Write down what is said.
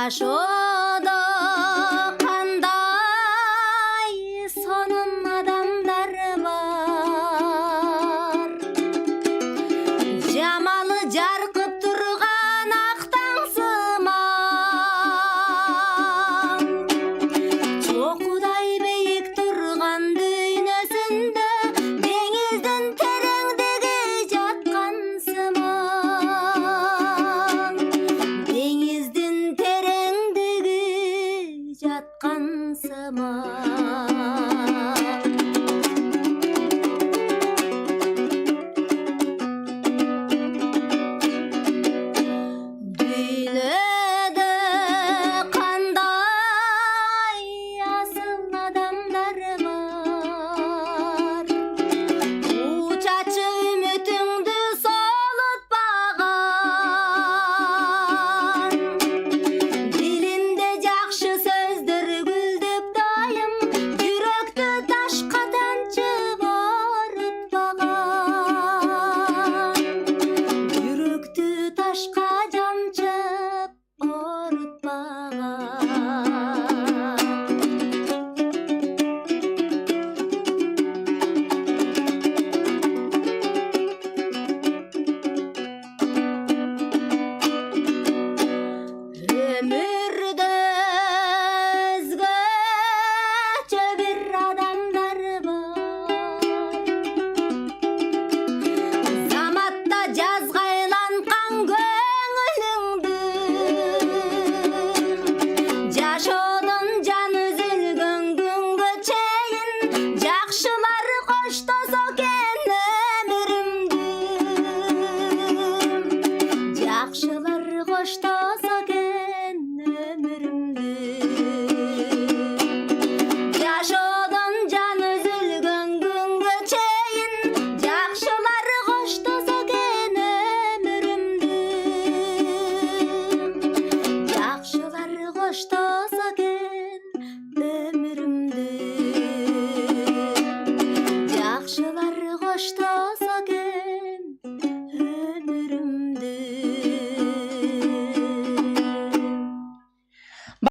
жашоодо кандай сонун адамдар бар, жамалы жаркып турган ак таң сыман, чокудай бейик турган дүйнөсүндө деңиздин тереңдеги жаткан сыман, деңиздин тереңдеги жаткан сыман. Дүйнөдө кандай асыл адамдар бар, учачы үмүтүңдү солутпаган, дилинде жакшы сөздөр гүлдөп дайым, жүрөктү ташка танчып орутпаган, жүрөктү ташка жанчып орутпаган. Өмүрдө өзгөчө бир адамдар бар, заматта жазга айланкан көңүлүңдү, жашоодон жан үзүлгөн күнгө чейин жакшылар коштосо экен өмүрүмдү, жакшылар коштосо